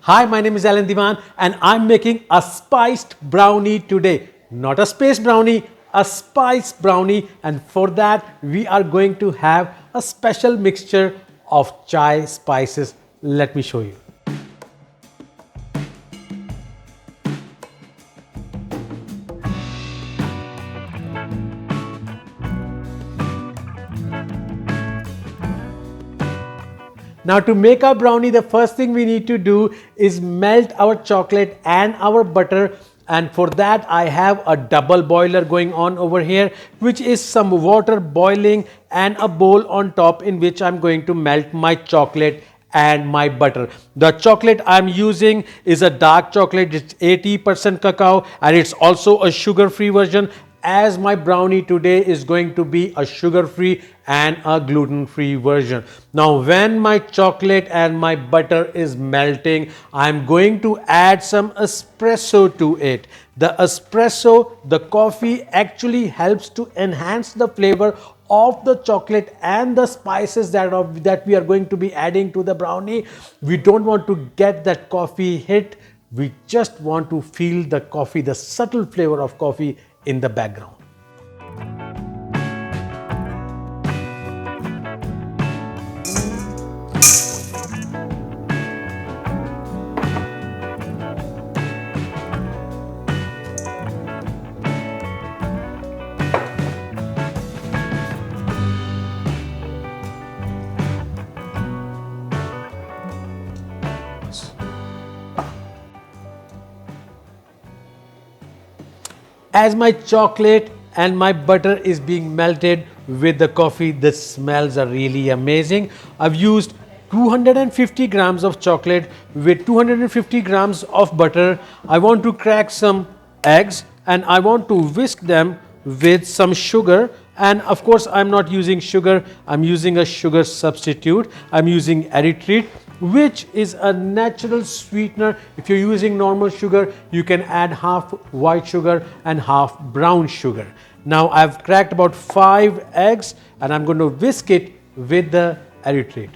Hi, my name is Alan Diwan and I'm making a spiced brownie today. Not a space brownie, a spiced brownie, and for that we are going to have a special mixture of chai spices. Let me show you. Now to make our brownie, the first thing we need to do is melt our chocolate and our butter, and for that I have a double boiler going on over here, which is some water boiling and a bowl on top in which I'm going to melt my chocolate and my butter. The chocolate I'm using is a dark chocolate. It's 80% cacao and it's also a sugar-free version, as my brownie today is going to be a sugar-free and a gluten-free version. Now when my chocolate and my butter is melting, I'm going to add some espresso to it. The espresso, the coffee, actually helps to enhance the flavor of the chocolate and the spices that we are going to be adding to the brownie. We don't want to get that coffee hit. We just want to feel the coffee, the subtle flavor of coffee in the background. As my chocolate and my butter is being melted with the coffee, the smells are really amazing. I've used 250 grams of chocolate with 250 grams of butter. I want to crack some eggs and I want to whisk them with some sugar, and of course I'm not using sugar, I'm using a sugar substitute. I'm using Erythrite, which is a natural sweetener. If you're using normal sugar, you can add half white sugar and half brown sugar. Now I've cracked about 5 eggs and I'm going to whisk it with the Erythrite.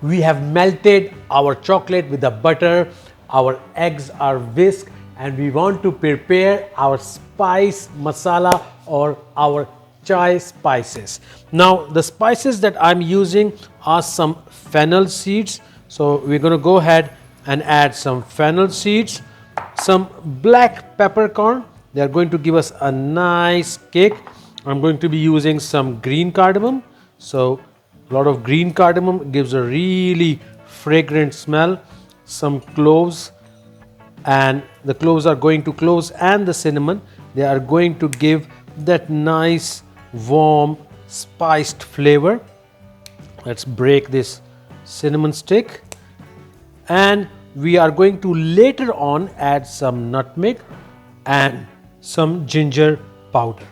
We have melted our chocolate with the butter, our eggs are whisked, and we want to prepare our spice masala or our chai spices. Now the spices that I'm using are some fennel seeds. So we're going to go ahead and add some fennel seeds, some black peppercorn. They are going to give us a nice kick. I'm going to be using some green cardamom. So a lot of green cardamom gives a really fragrant smell. Some cloves, and the cloves and the cinnamon, they are going to give that nice warm spiced flavor. Let's break this cinnamon stick, and we are going to later on add some nutmeg and some ginger powder.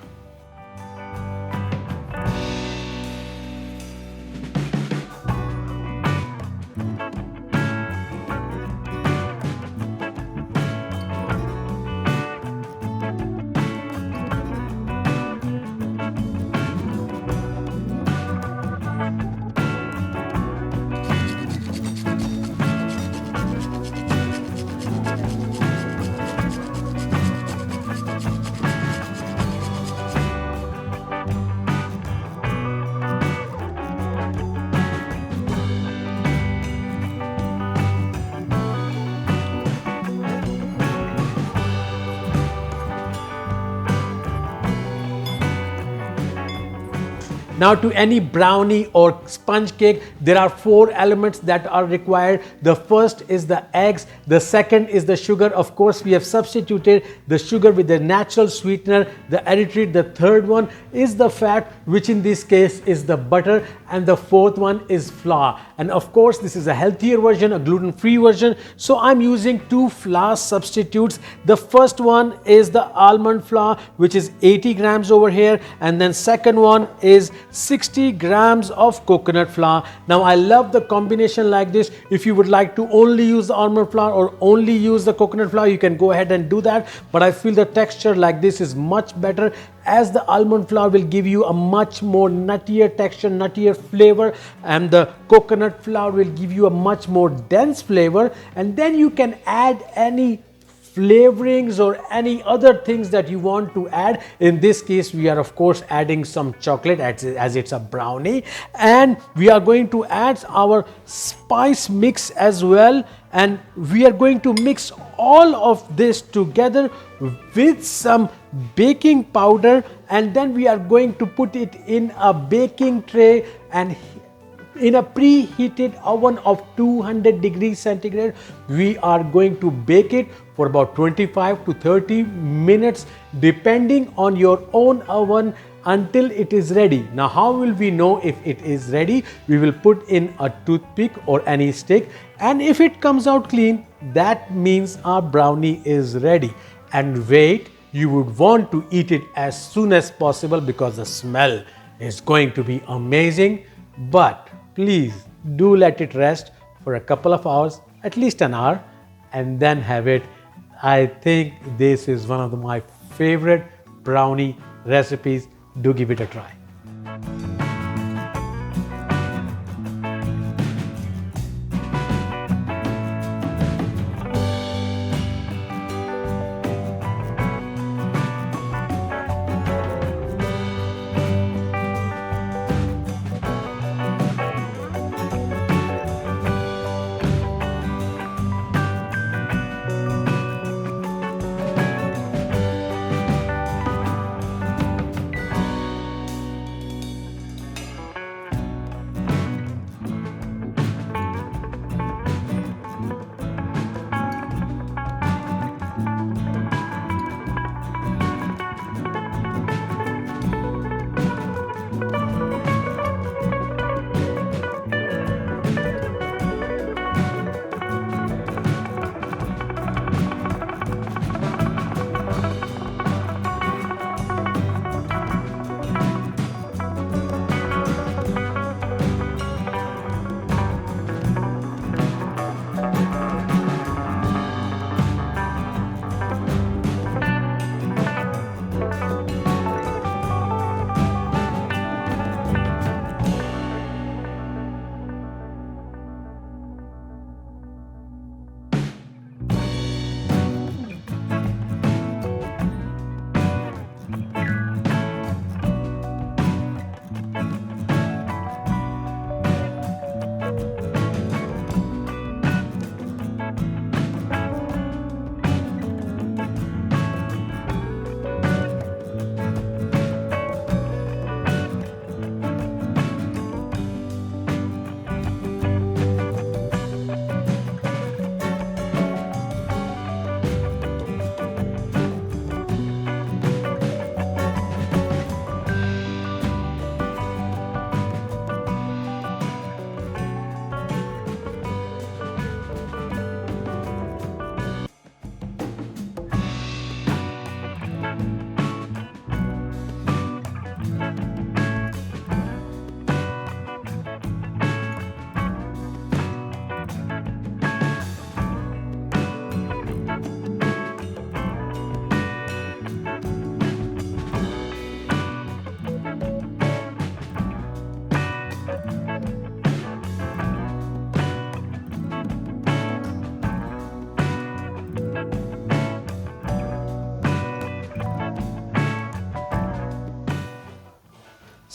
Now to any brownie or sponge cake, there are 4 elements that are required. The first is the eggs, the second is the sugar. Of course, we have substituted the sugar with the natural sweetener, the erythrite. The third one is the fat, which in this case is the butter, and the fourth one is flour. and of course this is a healthier version, a gluten-free version. So I'm using 2 flour substitutes. The first one is the almond flour, which is 80 grams over here, and then second one is 60 grams of coconut flour. Now I love the combination like this. If you would like to only use the almond flour or only use the coconut flour, you can go ahead and do that, but I feel the texture like this is much better, as the almond flour will give you a much more nuttier texture, nuttier flavor, and the coconut flour will give you a much more dense flavor. And then you can add any flavorings or any other things that you want to add. In this case, we are of course adding some chocolate as it's a brownie, and we are going to add our spice mix as well, and we are going to mix all of this together with some baking powder, and then we are going to put it in a baking tray and in a preheated oven of 200 degrees centigrade. We are going to bake it for about 25 to 30 minutes depending on your own oven until it is ready. Now how will we know if it is ready? We will put in a toothpick or any stick, and if it comes out clean, that means our brownie is ready. And wait, you would want to eat it as soon as possible because the smell is going to be amazing. But please do let it rest for a couple of hours, at least an hour, and then have it. I think this is one of my favorite brownie recipes. Do give it a try.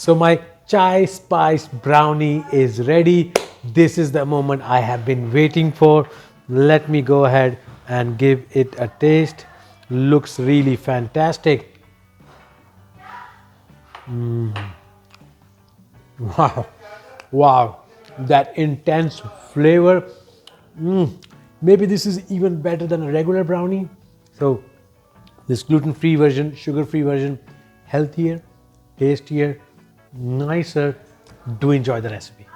So my chai spiced brownie is ready. This is the moment I have been waiting for. Let me go ahead and give it a taste. Looks really fantastic. Wow, wow, that intense flavor. Maybe this is even better than a regular brownie. So this gluten-free version, sugar-free version, healthier, tastier, nicer. Do enjoy the recipe.